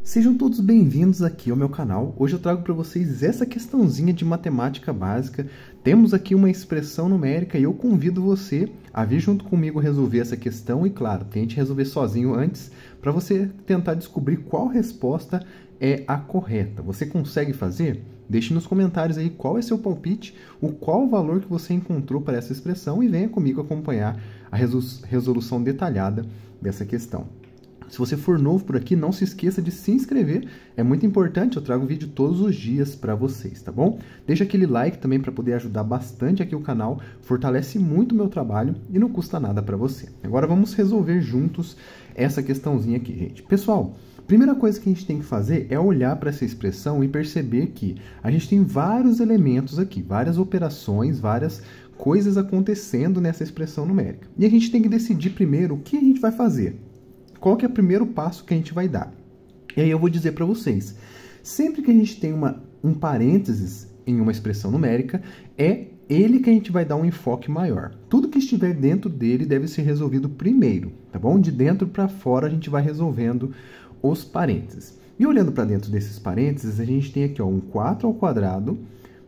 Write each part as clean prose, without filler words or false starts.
Sejam todos bem-vindos aqui ao meu canal. Hoje eu trago para vocês essa questãozinha de matemática básica. Temos aqui uma expressão numérica e eu convido você a vir junto comigo resolver essa questão e, claro, tente resolver sozinho antes para você tentar descobrir qual resposta é a correta. Você consegue fazer? Deixe nos comentários aí qual é seu palpite, qual o valor que você encontrou para essa expressão e venha comigo acompanhar a resolução detalhada dessa questão. Se você for novo por aqui, não se esqueça de se inscrever, é muito importante, eu trago vídeo todos os dias para vocês, tá bom? Deixa aquele like também para poder ajudar bastante aqui o canal, fortalece muito o meu trabalho e não custa nada para você. Agora vamos resolver juntos essa questãozinha aqui, gente. Pessoal, primeira coisa que a gente tem que fazer é olhar para essa expressão e perceber que a gente tem vários elementos aqui, várias operações, várias coisas acontecendo nessa expressão numérica. E a gente tem que decidir primeiro o que a gente vai fazer. Qual que é o primeiro passo que a gente vai dar? E aí eu vou dizer para vocês, sempre que a gente tem um parênteses em uma expressão numérica, é ele que a gente vai dar um enfoque maior. Tudo que estiver dentro dele deve ser resolvido primeiro, tá bom? De dentro para fora a gente vai resolvendo os parênteses. E olhando para dentro desses parênteses, a gente tem aqui ó, um 4 ao quadrado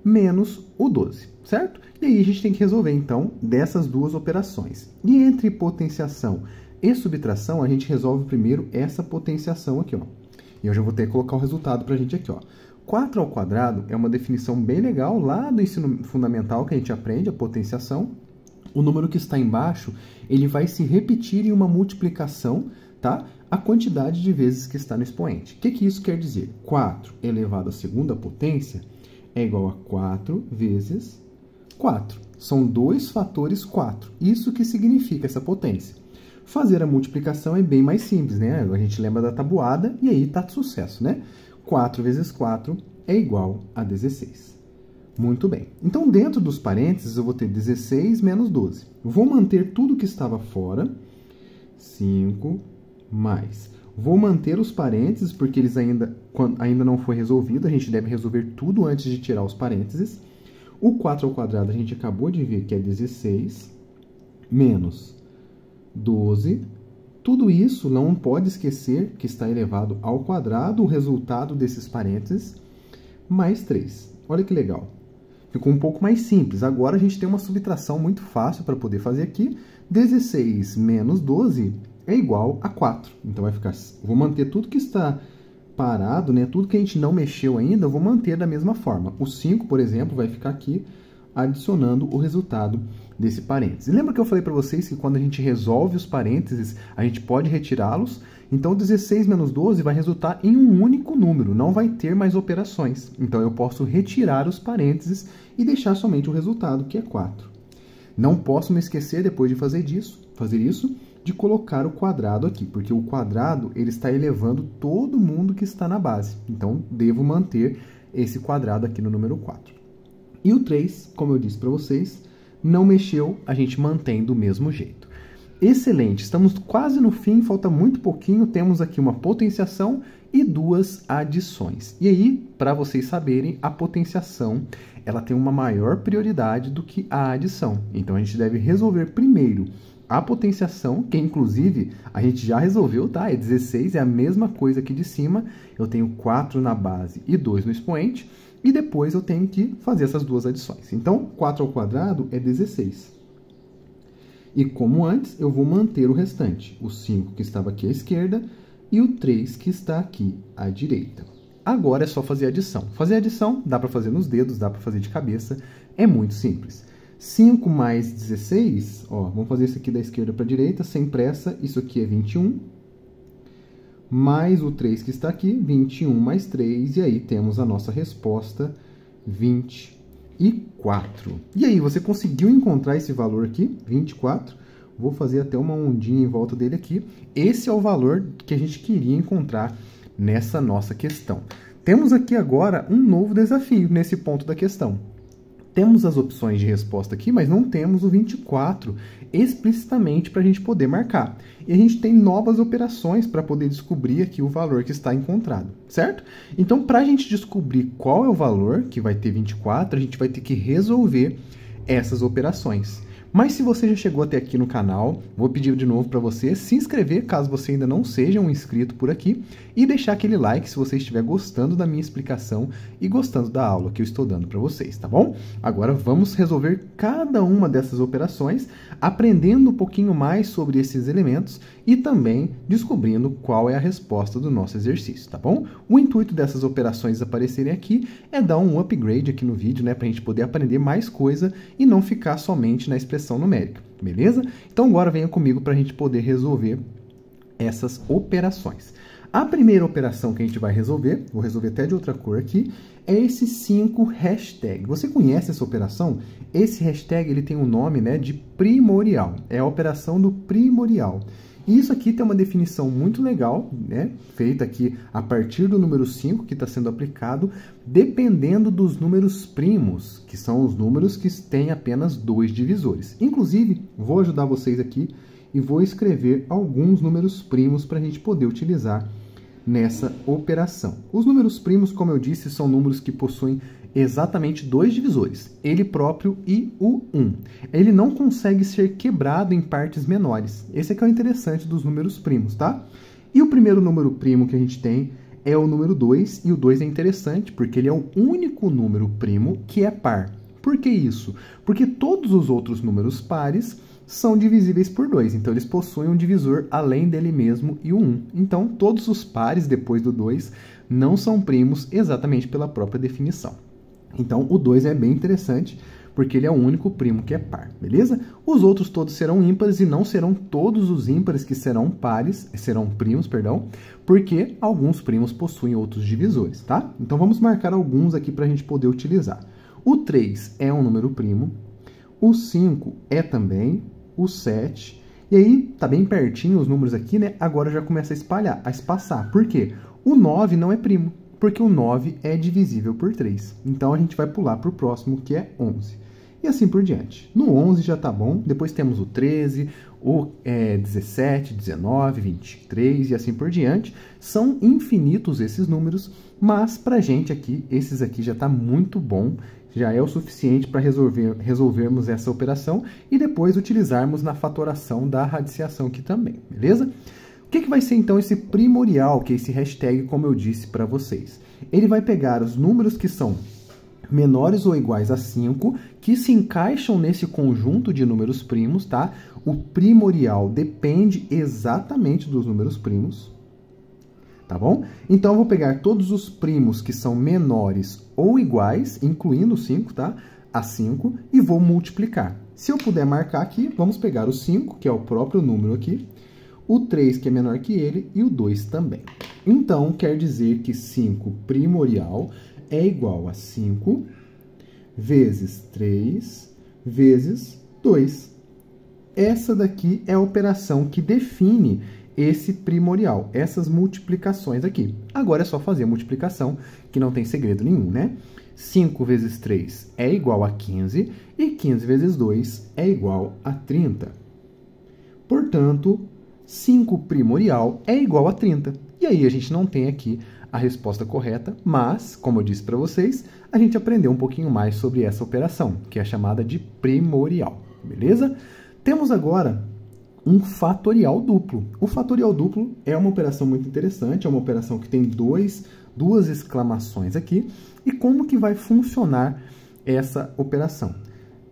menos o 12, certo? E aí a gente tem que resolver, então, dessas duas operações. E entre potenciação e subtração, a gente resolve primeiro essa potenciação aqui, ó. E eu já vou ter que colocar o resultado para a gente aqui, ó. 4 ao quadrado é uma definição bem legal lá do ensino fundamental que a gente aprende, a potenciação. O número que está embaixo, ele vai se repetir em uma multiplicação, tá? A quantidade de vezes que está no expoente. O que isso quer dizer? 4 elevado à segunda potência é igual a 4 vezes 4. São dois fatores 4. Isso que significa essa potência. Fazer a multiplicação é bem mais simples, né? A gente lembra da tabuada e aí tá de sucesso, né? 4 vezes 4 é igual a 16. Muito bem. Então, dentro dos parênteses, eu vou ter 16 menos 12. Vou manter tudo que estava fora. 5 mais. Vou manter os parênteses, porque eles ainda não foi resolvido. A gente deve resolver tudo antes de tirar os parênteses. O 4 ao quadrado a gente acabou de ver que é 16 menos 12, tudo isso não pode esquecer que está elevado ao quadrado, o resultado desses parênteses, mais 3. Olha que legal. Ficou um pouco mais simples. Agora a gente tem uma subtração muito fácil para poder fazer aqui. 16 menos 12 é igual a 4. Então vai ficar, vou manter tudo que está parado, né? Tudo que a gente não mexeu ainda, eu vou manter da mesma forma. O 5, por exemplo, vai ficar aqui adicionando o resultado desse parênteses. Lembra que eu falei para vocês que quando a gente resolve os parênteses, a gente pode retirá-los? Então, 16 menos 12 vai resultar em um único número, não vai ter mais operações. Então, eu posso retirar os parênteses e deixar somente o resultado, que é 4. Não posso me esquecer, depois de fazer isso, de colocar o quadrado aqui, porque o quadrado ele está elevando todo mundo que está na base. Então, devo manter esse quadrado aqui no número 4. E o 3, como eu disse para vocês, não mexeu, a gente mantém do mesmo jeito. Excelente, estamos quase no fim, falta muito pouquinho, temos aqui uma potenciação e duas adições. E aí, para vocês saberem, a potenciação ela tem uma maior prioridade do que a adição. Então, a gente deve resolver primeiro a potenciação, que inclusive a gente já resolveu, tá? É 16, é a mesma coisa aqui de cima. Eu tenho 4 na base e 2 no expoente. E depois eu tenho que fazer essas duas adições. Então, 4 ao quadrado é 16. E como antes, eu vou manter o restante. O 5 que estava aqui à esquerda e o 3 que está aqui à direita. Agora é só fazer a adição. Fazer a adição dá para fazer nos dedos, dá para fazer de cabeça. É muito simples. 5 mais 16, ó, vamos fazer isso aqui da esquerda para a direita, sem pressa. Isso aqui é 21. Mais o 3 que está aqui, 21 mais 3, e aí temos a nossa resposta, 24. E aí, você conseguiu encontrar esse valor aqui, 24? Vou fazer até uma ondinha em volta dele aqui. Esse é o valor que a gente queria encontrar nessa nossa questão. Temos aqui agora um novo desafio nesse ponto da questão. Temos as opções de resposta aqui, mas não temos o 24 explicitamente para a gente poder marcar. E a gente tem novas operações para poder descobrir aqui o valor que está encontrado, certo? Então, para a gente descobrir qual é o valor que vai ter 24, a gente vai ter que resolver essas operações. Mas se você já chegou até aqui no canal, vou pedir de novo para você se inscrever, caso você ainda não seja um inscrito por aqui, e deixar aquele like se você estiver gostando da minha explicação e gostando da aula que eu estou dando para vocês, tá bom? Agora vamos resolver cada uma dessas operações, aprendendo um pouquinho mais sobre esses elementos e também descobrindo qual é a resposta do nosso exercício, tá bom? O intuito dessas operações aparecerem aqui é dar um upgrade aqui no vídeo, né, para a gente poder aprender mais coisa e não ficar somente na expressão numérica, beleza? Então agora venha comigo para a gente poder resolver essas operações. A primeira operação que a gente vai resolver, vou resolver até de outra cor aqui, é esse 5 hashtag. Você conhece essa operação? Esse hashtag ele tem um nome, né, de primorial. É a operação do primorial. E isso aqui tem uma definição muito legal, né, feita aqui a partir do número 5 que está sendo aplicado, dependendo dos números primos, que são os números que têm apenas 2 divisores. Inclusive, vou ajudar vocês aqui e vou escrever alguns números primos para a gente poder utilizar nessa operação. Os números primos, como eu disse, são números que possuem exatamente 2 divisores, ele próprio e o 1. Ele não consegue ser quebrado em partes menores. Esse aqui é o interessante dos números primos, tá? E o primeiro número primo que a gente tem é o número 2, e o 2 é interessante porque ele é o único número primo que é par. Por que isso? Porque todos os outros números pares são divisíveis por 2, então eles possuem um divisor além dele mesmo e o 1. Então, todos os pares depois do 2 não são primos exatamente pela própria definição. Então, o 2 é bem interessante, porque ele é o único primo que é par, beleza? Os outros todos serão ímpares e não serão todos os ímpares que serão pares, serão primos, perdão, porque alguns primos possuem outros divisores, tá? Então, vamos marcar alguns aqui para a gente poder utilizar. O 3 é um número primo, o 5 é também, o 7, e aí tá bem pertinho os números aqui, né? Agora já começa a espalhar, a espaçar. Por quê? O 9 não é primo, porque o 9 é divisível por 3. Então a gente vai pular para o próximo, que é 11. E assim por diante. No 11 já tá bom, depois temos o 13, o 17, 19, 23 e assim por diante. São infinitos esses números, mas pra gente aqui, esses aqui já tá muito bom. Já é o suficiente para resolvermos essa operação e depois utilizarmos na fatoração da radiciação aqui também, beleza? O que vai ser então esse primorial, que é esse hashtag, como eu disse para vocês? Ele vai pegar os números que são menores ou iguais a 5, que se encaixam nesse conjunto de números primos, tá? O primorial depende exatamente dos números primos. Tá bom? Então, eu vou pegar todos os primos que são menores ou iguais, incluindo o 5, tá? A 5, e vou multiplicar. Se eu puder marcar aqui, vamos pegar o 5, que é o próprio número aqui, o 3, que é menor que ele, e o 2 também. Então, quer dizer que 5 primorial é igual a 5 vezes 3 vezes 2. Essa daqui é a operação que define esse primorial, essas multiplicações aqui. Agora é só fazer a multiplicação, que não tem segredo nenhum, né? 5 vezes 3 é igual a 15, e 15 vezes 2 é igual a 30. Portanto, 5 primorial é igual a 30. E aí a gente não tem aqui a resposta correta, mas, como eu disse para vocês, a gente aprendeu um pouquinho mais sobre essa operação, que é chamada de primorial, beleza? Temos agora um fatorial duplo. O fatorial duplo é uma operação muito interessante, é uma operação que tem duas exclamações aqui. E como que vai funcionar essa operação?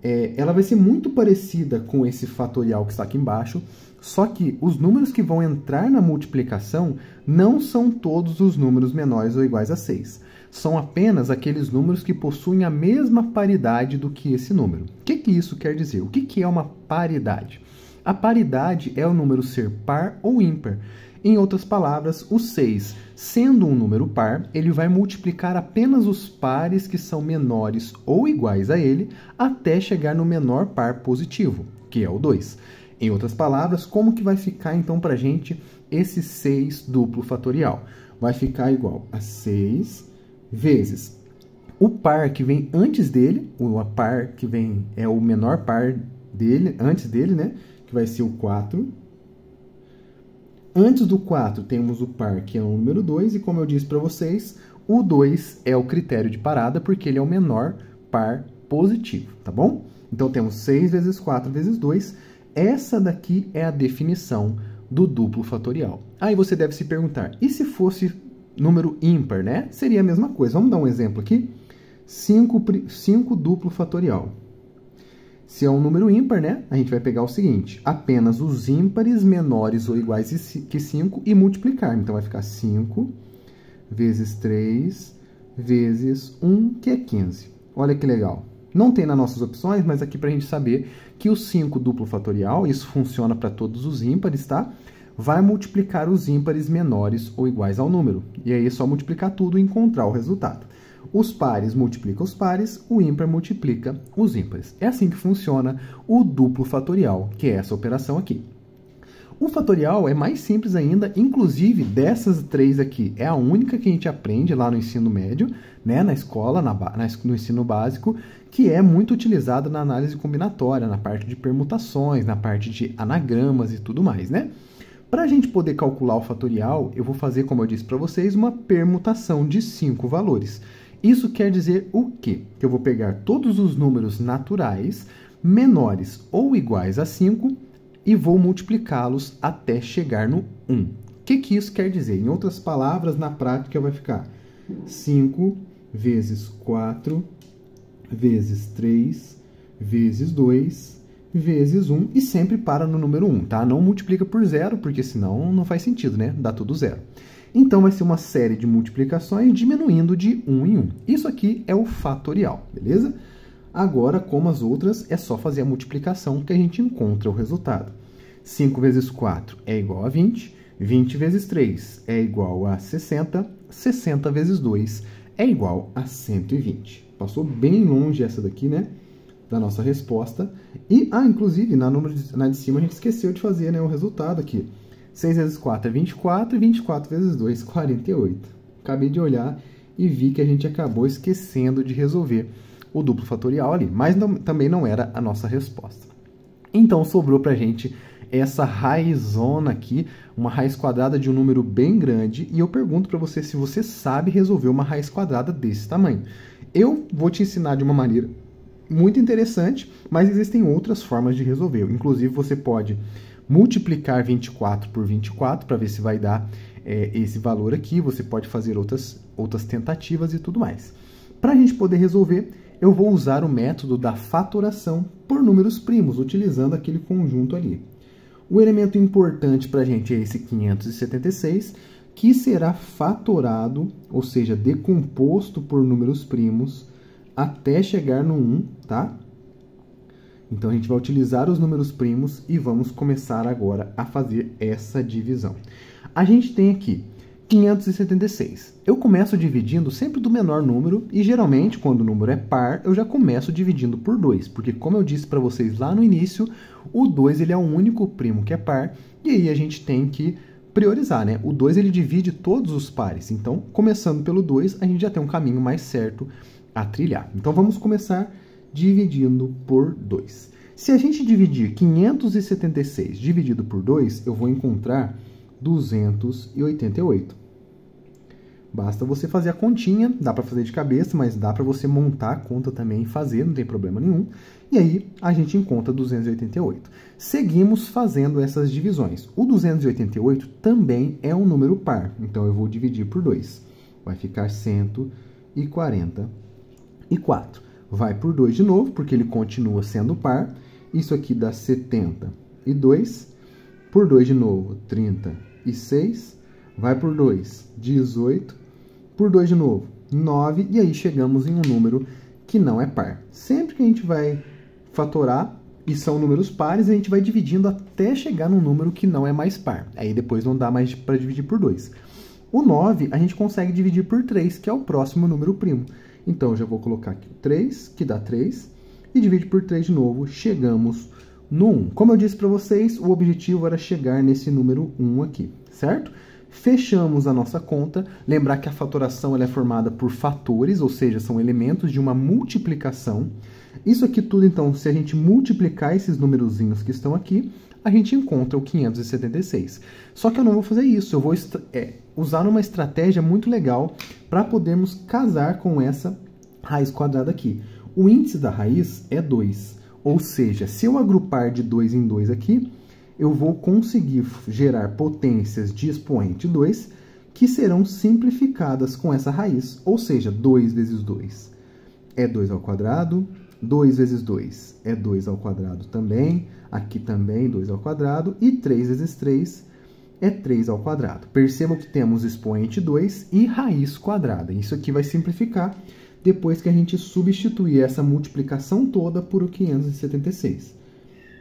Ela vai ser muito parecida com esse fatorial que está aqui embaixo, só que os números que vão entrar na multiplicação não são todos os números menores ou iguais a 6. São apenas aqueles números que possuem a mesma paridade do que esse número. O que isso quer dizer? O que é uma paridade? A paridade é o número ser par ou ímpar. Em outras palavras, o 6, sendo um número par, ele vai multiplicar apenas os pares que são menores ou iguais a ele, até chegar no menor par positivo, que é o 2. Em outras palavras, como que vai ficar então para a gente esse 6 duplo fatorial? Vai ficar igual a 6 vezes o par que vem antes dele, o par que vem é o menor par dele, antes dele, né? Que vai ser o 4. Antes do 4 temos o par, que é o número 2, e como eu disse para vocês, o 2 é o critério de parada, porque ele é o menor par positivo, tá bom? Então, temos 6 vezes 4 vezes 2. Essa daqui é a definição do duplo fatorial. Aí você deve se perguntar, e se fosse número ímpar, né? Seria a mesma coisa. Vamos dar um exemplo aqui? 5 duplo fatorial. Se é um número ímpar, né? A gente vai pegar o seguinte, apenas os ímpares menores ou iguais que 5 e multiplicar. Então, vai ficar 5 vezes 3 vezes 1, que é 15. Olha que legal. Não tem nas nossas opções, mas aqui para a gente saber que o 5 duplo fatorial, isso funciona para todos os ímpares, tá? Vai multiplicar os ímpares menores ou iguais ao número. E aí é só multiplicar tudo e encontrar o resultado. Os pares multiplicam os pares, o ímpar multiplica os ímpares. É assim que funciona o duplo fatorial, que é essa operação aqui. O fatorial é mais simples ainda, inclusive dessas três aqui, é a única que a gente aprende lá no ensino médio, né, na escola, no ensino básico, que é muito utilizada na análise combinatória, na parte de permutações, na parte de anagramas e tudo mais, né? Para a gente poder calcular o fatorial, eu vou fazer, como eu disse para vocês, uma permutação de 5 valores. Isso quer dizer o quê? Que eu vou pegar todos os números naturais menores ou iguais a 5 e vou multiplicá-los até chegar no 1. O que isso quer dizer? Em outras palavras, na prática vai ficar 5 vezes 4 vezes 3 vezes 2 vezes 1 e sempre para no número 1, tá? Não multiplica por zero, porque senão não faz sentido, né? Dá tudo zero. Então, vai ser uma série de multiplicações diminuindo de 1 em 1. Isso aqui é o fatorial, beleza? Agora, como as outras, é só fazer a multiplicação que a gente encontra o resultado. 5 vezes 4 é igual a 20, 20 vezes 3 é igual a 60, 60 vezes 2 é igual a 120. Passou bem longe essa daqui, né? Da nossa resposta. E, inclusive, na de cima a gente esqueceu de fazer, né, o resultado aqui. 6 vezes 4 é 24 e 24 vezes 2 é 48. Acabei de olhar e vi que a gente acabou esquecendo de resolver o duplo fatorial ali, mas também não era a nossa resposta. Então, sobrou para a gente essa raizona aqui, uma raiz quadrada de um número bem grande, e eu pergunto para você se você sabe resolver uma raiz quadrada desse tamanho. Eu vou te ensinar de uma maneira muito interessante, mas existem outras formas de resolver. Inclusive, você pode multiplicar 24 por 24 para ver se vai dar esse valor aqui. Você pode fazer outras tentativas e tudo mais. Para a gente poder resolver, eu vou usar o método da fatoração por números primos, utilizando aquele conjunto ali. O elemento importante para a gente é esse 576, que será fatorado, ou seja, decomposto por números primos, até chegar no 1, tá? Então, a gente vai utilizar os números primos e vamos começar agora a fazer essa divisão. A gente tem aqui 576. Eu começo dividindo sempre do menor número e, geralmente, quando o número é par, eu já começo dividindo por 2, porque, como eu disse para vocês lá no início, o 2 ele é o único primo que é par, e aí a gente tem que priorizar, né? O 2 ele divide todos os pares, então, começando pelo 2, a gente já tem um caminho mais certo a trilhar. Então, vamos começar dividindo por 2. Se a gente dividir 576 dividido por 2, eu vou encontrar 288. Basta você fazer a continha, dá para fazer de cabeça, mas dá para você montar a conta também e fazer, não tem problema nenhum. E aí, a gente encontra 288. Seguimos fazendo essas divisões. O 288 também é um número par, então eu vou dividir por 2. Vai ficar 144. Vai por 2 de novo, porque ele continua sendo par. Isso aqui dá 72. Por 2 de novo, 36. Vai por 2, 18. Por 2 de novo, 9. E aí chegamos em um número que não é par. Sempre que a gente vai fatorar, e são números pares, a gente vai dividindo até chegar num número que não é mais par. Aí depois não dá mais para dividir por 2. O 9 a gente consegue dividir por 3, que é o próximo número primo. Então, eu já vou colocar aqui o 3, que dá 3, e divide por 3 de novo, chegamos no 1. Como eu disse para vocês, o objetivo era chegar nesse número 1 aqui, certo? Fechamos a nossa conta. Lembrar que a fatoração ela é formada por fatores, ou seja, são elementos de uma multiplicação. Isso aqui tudo, então, se a gente multiplicar esses numerozinhos que estão aqui, a gente encontra o 576. Só que eu não vou fazer isso, eu vou usar uma estratégia muito legal para podermos casar com essa raiz quadrada aqui. O índice da raiz é 2. Ou seja, se eu agrupar de 2 em 2 aqui, eu vou conseguir gerar potências de expoente 2 que serão simplificadas com essa raiz. Ou seja, 2 vezes 2 é 2 ao quadrado, 2 vezes 2 é 2 ao quadrado também, aqui também 2 ao quadrado, e 3 vezes 3 é 3 ao quadrado. Percebam que temos expoente 2 e raiz quadrada. Isso aqui vai simplificar depois que a gente substituir essa multiplicação toda por o 576.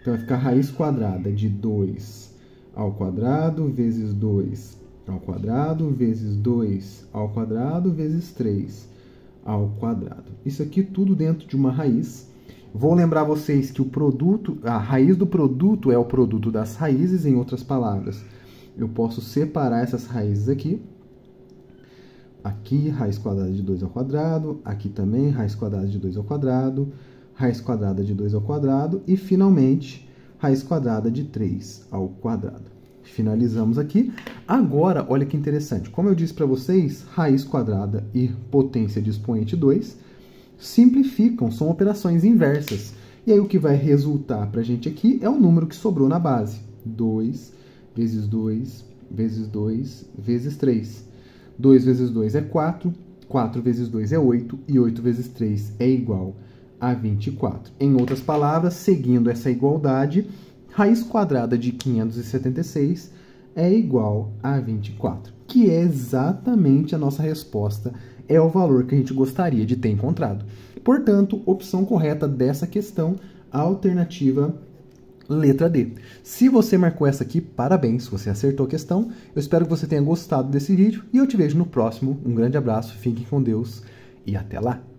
Então, vai ficar raiz quadrada de 2 ao quadrado vezes 2 ao quadrado vezes 2 ao quadrado vezes 3 ao quadrado. Isso aqui tudo dentro de uma raiz. Vou lembrar vocês que o produto, a raiz do produto é o produto das raízes, em outras palavras. Eu posso separar essas raízes aqui. Aqui, raiz quadrada de 2 ao quadrado. Aqui também, raiz quadrada de 2 ao quadrado. Raiz quadrada de 2 ao quadrado. E, finalmente, raiz quadrada de 3 ao quadrado. Finalizamos aqui. Agora, olha que interessante. Como eu disse para vocês, raiz quadrada e potência de expoente 2 simplificam, são operações inversas. E aí, o que vai resultar para a gente aqui é o número que sobrou na base. 2 vezes 2 vezes 2 vezes 3. 2 vezes 2 é 4, 4 vezes 2 é 8, e 8 vezes 3 é igual a 24. Em outras palavras, seguindo essa igualdade, raiz quadrada de 576 é igual a 24, que é exatamente a nossa resposta, é o valor que a gente gostaria de ter encontrado. Portanto, opção correta dessa questão, a alternativa letra D. Se você marcou essa aqui, parabéns, você acertou a questão. Eu espero que você tenha gostado desse vídeo e eu te vejo no próximo. Um grande abraço, fiquem com Deus e até lá!